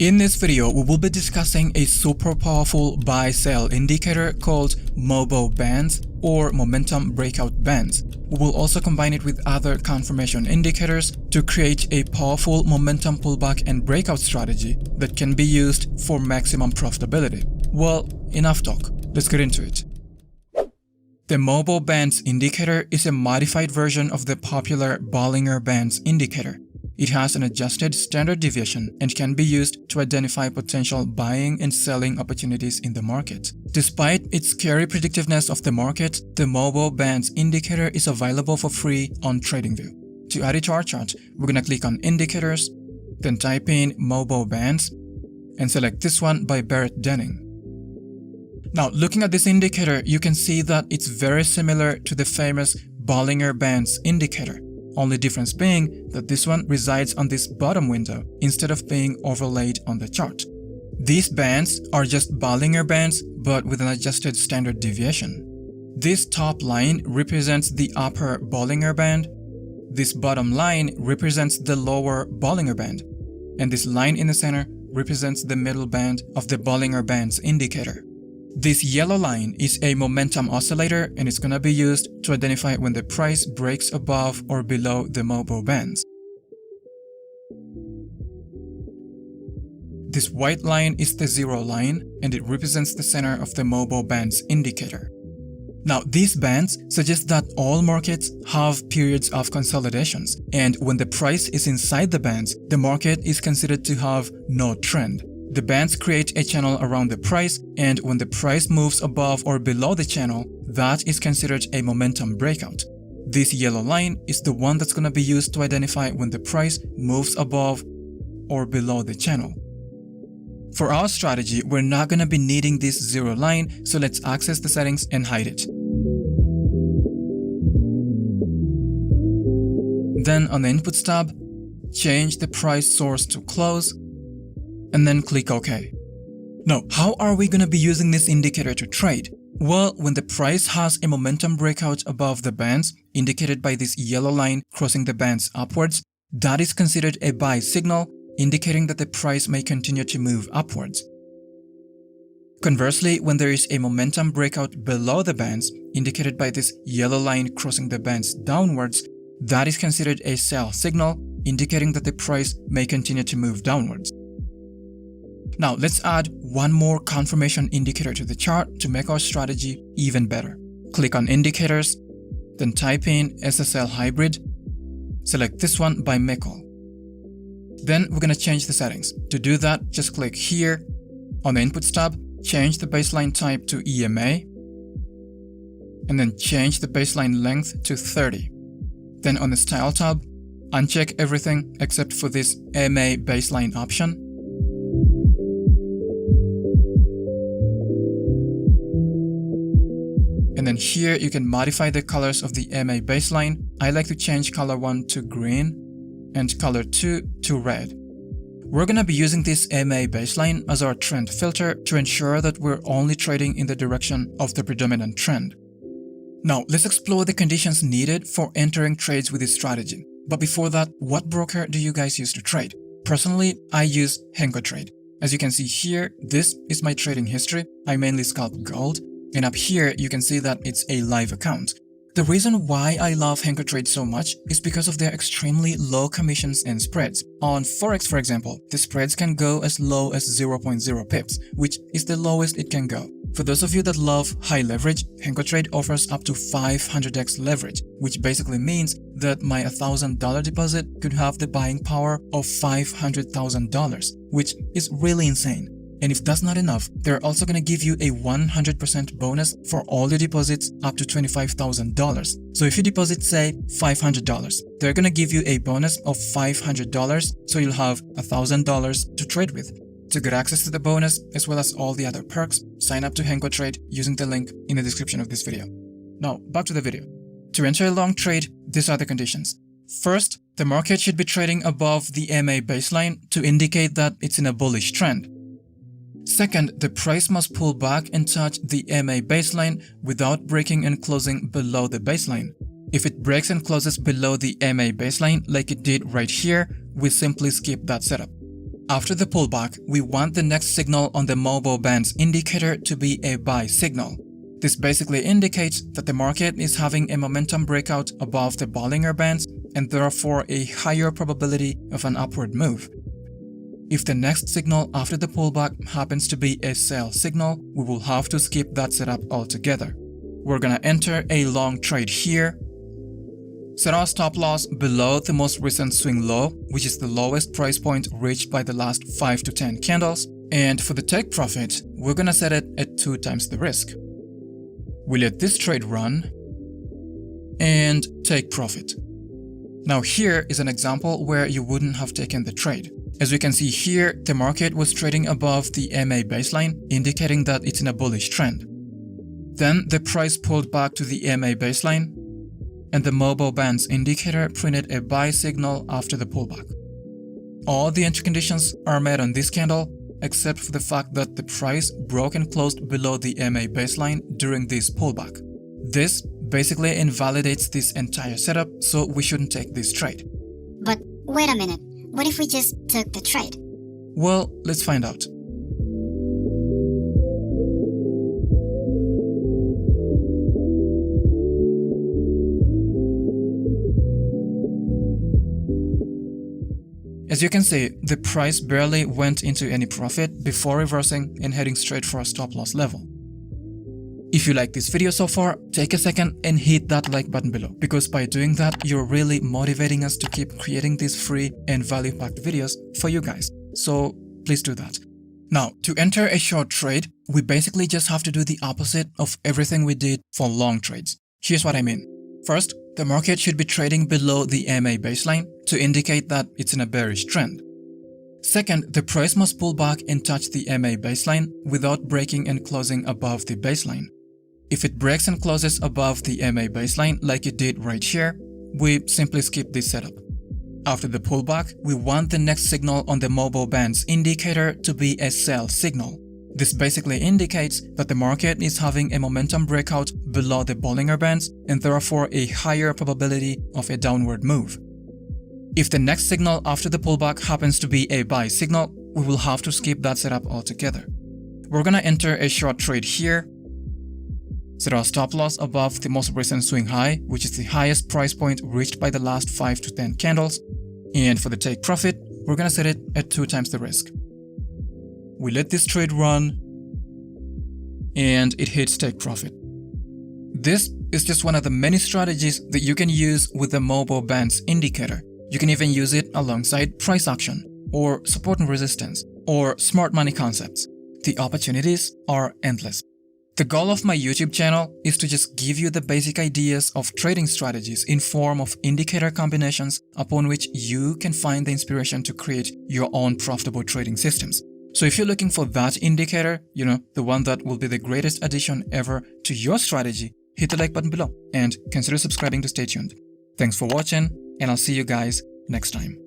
In this video, we will be discussing a super powerful buy-sell indicator called MOBO bands or momentum breakout bands. We will also combine it with other confirmation indicators to create a powerful momentum pullback and breakout strategy that can be used for maximum profitability. Well, enough talk. Let's get into it. The MOBO bands indicator is a modified version of the popular Bollinger Bands indicator. It has an adjusted standard deviation and can be used to identify potential buying and selling opportunities in the market. Despite its scary predictiveness of the market, the MOBO Bands indicator is available for free on TradingView. To add it to our chart, we're going to click on Indicators, then type in MOBO Bands, and select this one by Barrett Denning. Now, looking at this indicator, you can see that it's very similar to the famous Bollinger Bands indicator. Only difference being that this one resides on this bottom window instead of being overlaid on the chart. These bands are just Bollinger Bands but with an adjusted standard deviation. This top line represents the upper Bollinger Band, this bottom line represents the lower Bollinger Band, and this line in the center represents the middle band of the Bollinger Bands indicator. This yellow line is a momentum oscillator and it's going to be used to identify when the price breaks above or below the MOBO bands. This white line is the zero line and it represents the center of the MOBO bands indicator. Now, these bands suggest that all markets have periods of consolidations, and when the price is inside the bands, the market is considered to have no trend. The bands create a channel around the price, and when the price moves above or below the channel, that is considered a momentum breakout. This yellow line is the one that's going to be used to identify when the price moves above or below the channel. For our strategy, we're not going to be needing this zero line, so let's access the settings and hide it. Then on the Inputs tab, change the price source to close, and then click OK. Now, how are we going to be using this indicator to trade? Well, when the price has a momentum breakout above the bands, indicated by this yellow line crossing the bands upwards, that is considered a buy signal, indicating that the price may continue to move upwards. Conversely, when there is a momentum breakout below the bands, indicated by this yellow line crossing the bands downwards, that is considered a sell signal, indicating that the price may continue to move downwards. Now, let's add one more confirmation indicator to the chart to make our strategy even better. Click on Indicators, then type in SSL Hybrid, select this one by Mikkel. Then we're going to change the settings. To do that, just click here. On the Inputs tab, change the baseline type to EMA, and then change the baseline length to 30. Then on the Style tab, uncheck everything except for this MA baseline option. And then here you can modify the colors of the MA baseline. I like to change color 1 to green and color 2 to red. We're going to be using this MA baseline as our trend filter to ensure that we're only trading in the direction of the predominant trend. Now, let's explore the conditions needed for entering trades with this strategy. But before that, what broker do you guys use to trade? Personally, I use HenkoTrade. As you can see here, this is my trading history. I mainly scalp gold. And up here, you can see that it's a live account. The reason why I love HenkoTrade so much is because of their extremely low commissions and spreads. On Forex, for example, the spreads can go as low as 0.0 pips, which is the lowest it can go. For those of you that love high leverage, HenkoTrade offers up to 500x leverage, which basically means that my $1,000 deposit could have the buying power of $500,000, which is really insane. And if that's not enough, they're also going to give you a 100% bonus for all your deposits up to $25,000. So if you deposit, say, $500, they're going to give you a bonus of $500, so you'll have $1,000 to trade with. To get access to the bonus, as well as all the other perks, sign up to HenkoTrade using the link in the description of this video. Now, back to the video. To enter a long trade, these are the conditions. First, the market should be trading above the MA baseline to indicate that it's in a bullish trend. Second, the price must pull back and touch the MA baseline without breaking and closing below the baseline. If it breaks and closes below the MA baseline like it did right here, we simply skip that setup. After the pullback, we want the next signal on the mobile bands indicator to be a buy signal. This basically indicates that the market is having a momentum breakout above the Bollinger Bands and therefore a higher probability of an upward move. If the next signal after the pullback happens to be a sell signal, we will have to skip that setup altogether. We're gonna enter a long trade here, set our stop loss below the most recent swing low, which is the lowest price point reached by the last 5 to 10 candles, and for the take profit, we're gonna set it at 2 times the risk. We let this trade run and take profit. Now here is an example where you wouldn't have taken the trade. As we can see here, the market was trading above the MA baseline, indicating that it's in a bullish trend. Then the price pulled back to the MA baseline, and the mobile bands indicator printed a buy signal after the pullback. All the entry conditions are met on this candle, except for the fact that the price broke and closed below the MA baseline during this pullback. This basically invalidates this entire setup, so we shouldn't take this trade. But wait a minute, what if we just took the trade? Well, let's find out. As you can see, the price barely went into any profit before reversing and heading straight for a stop loss level. If you like this video so far, take a second and hit that like button below, because by doing that, you're really motivating us to keep creating these free and value-packed videos for you guys. So please do that. Now, to enter a short trade, we basically just have to do the opposite of everything we did for long trades. Here's what I mean. First, the market should be trading below the MA baseline to indicate that it's in a bearish trend. Second, the price must pull back and touch the MA baseline without breaking and closing above the baseline. If it breaks and closes above the MA baseline like it did right here, we simply skip this setup. After the pullback, we want the next signal on the mobile bands indicator to be a sell signal. This basically indicates that the market is having a momentum breakout below the Bollinger Bands and therefore a higher probability of a downward move. If the next signal after the pullback happens to be a buy signal, we will have to skip that setup altogether. We're gonna enter a short trade here, set our stop loss above the most recent swing high, which is the highest price point reached by the last 5 to 10 candles, and for the take profit, we're gonna set it at 2 times the risk. We let this trade run, and it hits take profit. This is just one of the many strategies that you can use with the mobile bands indicator. You can even use it alongside price action, or support and resistance, or smart money concepts. The opportunities are endless. The goal of my YouTube channel is to just give you the basic ideas of trading strategies in form of indicator combinations upon which you can find the inspiration to create your own profitable trading systems. So if you're looking for that indicator, the one that will be the greatest addition ever to your strategy, hit the like button below and consider subscribing to stay tuned. Thanks for watching, and I'll see you guys next time.